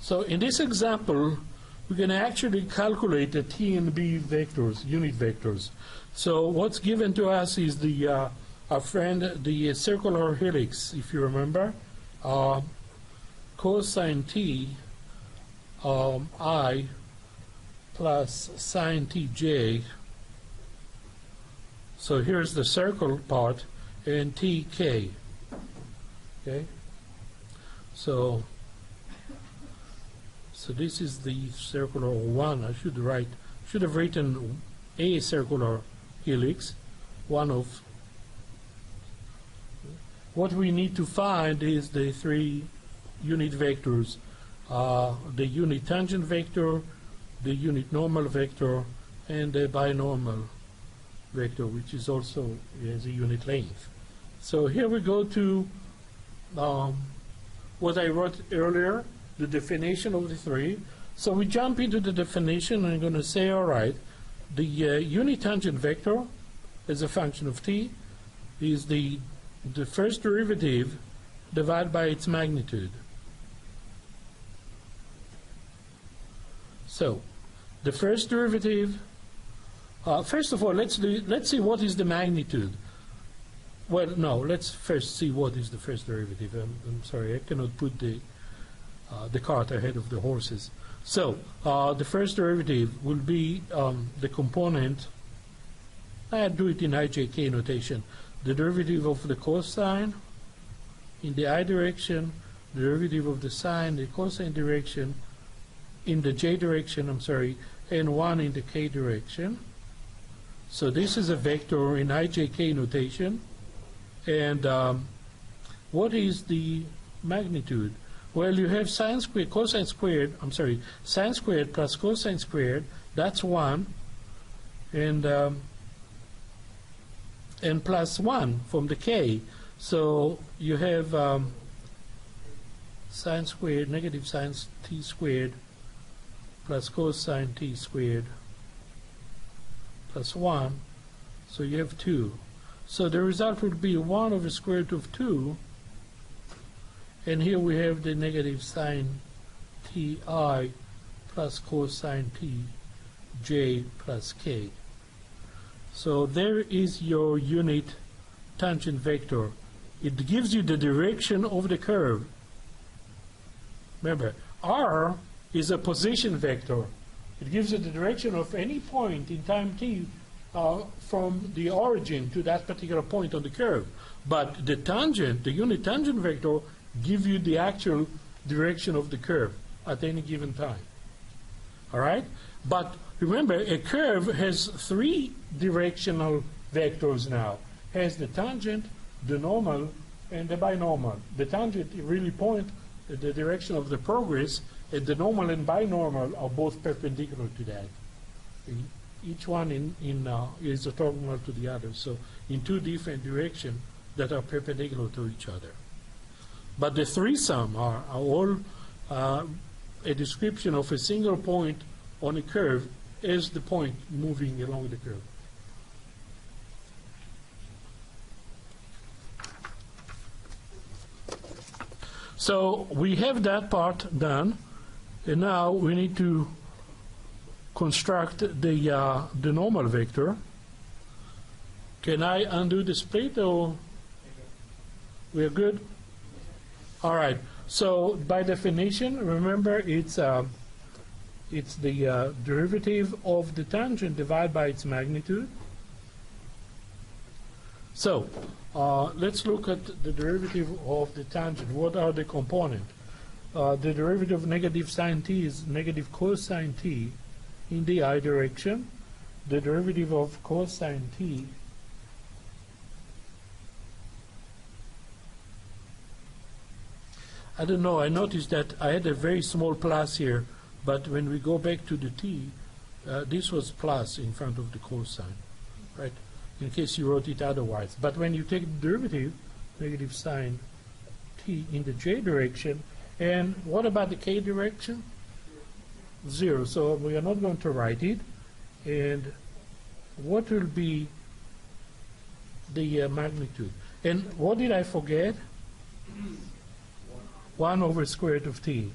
So in this example, we can actually calculate the t and b vectors, unit vectors. So what's given to us is the our friend, the circular helix, if you remember, cosine t I plus sine tj. So here's the circle part, and tk. Okay. So this is the circular one. I should have written a circular helix. One of what we need to find is the three unit vectors: the unit tangent vector, the unit normal vector, and the binormal vector, which is also has a unit length. So here we go to what I wrote earlier, the definition of the three. So we jump into the definition, and I'm going to say, all right, the unit tangent vector as a function of t is the first derivative divided by its magnitude. So the first derivative, first of all, let's see what is the magnitude. Well, no, let's first see what is the first derivative. I'm sorry, I cannot put the cart ahead of the horses. So the first derivative will be the component. I do it in ijk notation. The derivative of the cosine in the I direction, the derivative of the sine, the cosine direction, in the j direction, and 1 in the k direction. So this is a vector in ijk notation. And what is the magnitude? Well, you have sine squared plus cosine squared, that's 1, and plus 1 from the k. So you have sine squared, negative sine t squared, plus cosine t squared, plus 1. So you have 2. So the result would be 1 over square root of 2. And here we have the negative sine ti plus cosine t j plus k. So there is your unit tangent vector. It gives you the direction of the curve. Remember, r is a position vector. It gives you the direction of any point in time t from the origin to that particular point on the curve. But the tangent, the unit tangent vector, give you the actual direction of the curve at any given time. All right? But remember, a curve has three directional vectors now. It has the tangent, the normal, and the binormal. The tangent really points the direction of the progress, and the normal and binormal are both perpendicular to that. Each one is orthogonal to the other, so in two different directions that are perpendicular to each other. But the threesome are all a description of a single point on a curve as the point moving along the curve. So we have that part done, and now we need to construct the normal vector. Can I undo the split, or we're good? All right. So by definition, remember it's the derivative of the tangent divided by its magnitude. So let's look at the derivative of the tangent. What are the components? The derivative of negative sine t is negative cosine t in the I direction. The derivative of cosine t I don't know, I noticed that I had a very small plus here, but when we go back to the t, this was plus in front of the cosine, right? In case you wrote it otherwise. But when you take the derivative, negative sine t in the j direction, and what about the k direction? 0. So we are not going to write it. And what will be the magnitude? And what did I forget? 1 over square root of t.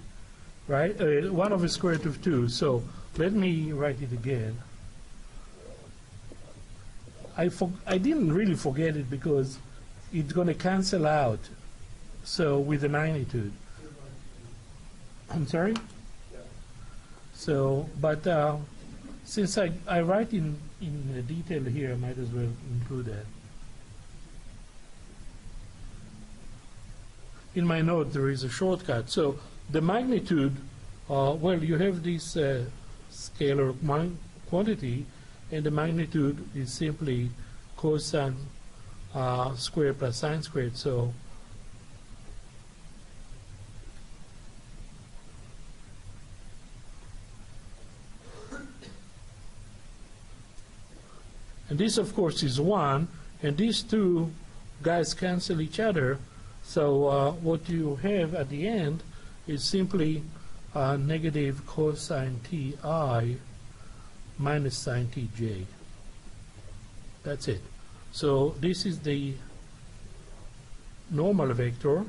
right? 1 over square root of 2. So let me write it again. I didn't really forget it because it's going to cancel out. So with the magnitude. I'm sorry? So, but since I write in detail here, I might as well include that. In my note, there is a shortcut. So the magnitude, well, you have this scalar quantity, and the magnitude is simply cosine squared plus sine squared. So and this, of course, is 1, and these two guys cancel each other. So what you have at the end is simply negative cosine ti minus sine tj. That's it. So this is the normal vector.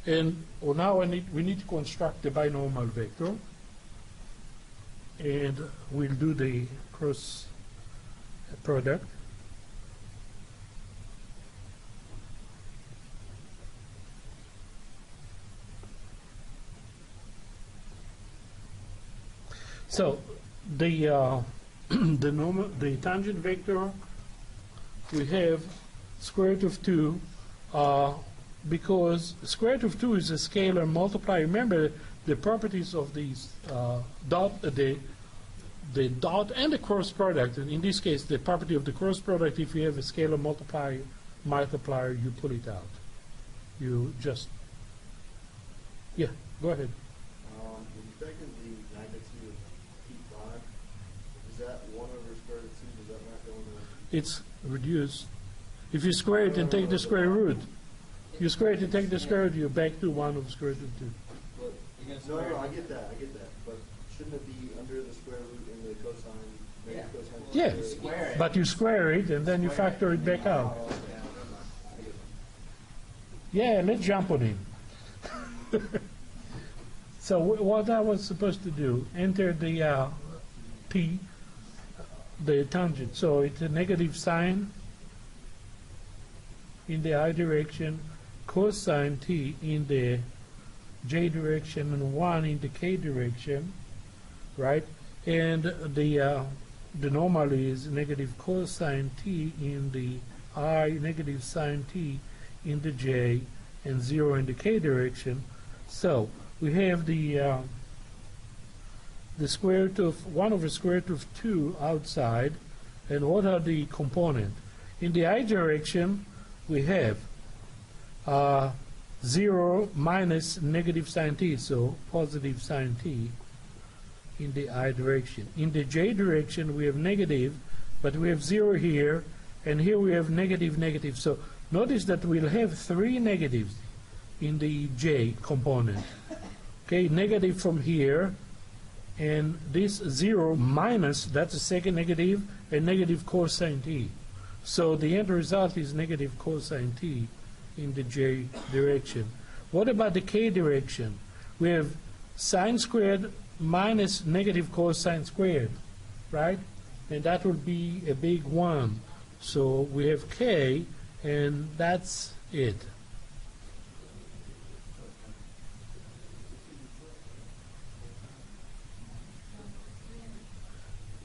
And now we need to construct the binormal vector. And we'll do the cross product. So the the tangent vector, we have square root of 2 because square root of 2 is a scalar multiplier. Remember the properties of these dot, the dot and the cross product. And in this case, the property of the cross product, if you have a scalar multiplier, you pull it out. You just, yeah, go ahead. With respect to the magnitude of P5, is that 1 over square root of 2? Does that not go into? It's reduced. If you square it and take the square root, you square it and take the square root, you're back to 1 over square root of 2. No, I get that. But shouldn't it be under the square root in the cosine? Yeah. Cosine Yeah, Square it. but you square it and then you factor it back out. Oh, okay. Yeah, let's jump on it. So what I was supposed to do, enter the P, the tangent. So it's a negative sine in the I direction, cosine t in the j direction, and 1 in the k direction, right? And the normal is negative cosine t in the I, negative sine t in the j, and 0 in the k direction. So we have the square root of 1 over square root of 2 outside. And what are the components? In the I direction, we have 0 minus negative sine t, so positive sine t in the I direction. In the j direction, we have negative, but we have 0 here, and here we have negative, negative. So notice that we'll have 3 negatives in the j component. Okay, negative from here, and this 0 minus, that's the second negative, and negative cosine t. So the end result is negative cosine t in the j direction. What about the k direction? We have sine squared minus negative cosine squared, right? And that will be a big 1. So we have k, and that's it.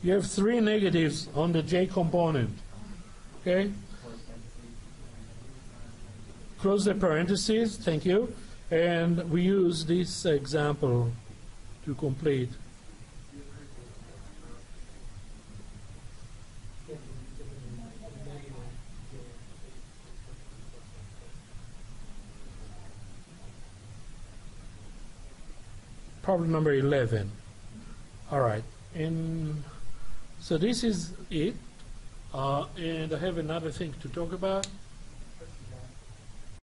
You have 3 negatives on the j component. Okay? Close the parentheses, thank you. And we use this example to complete. Problem number 11. All right. And so this is it. And I have another thing to talk about.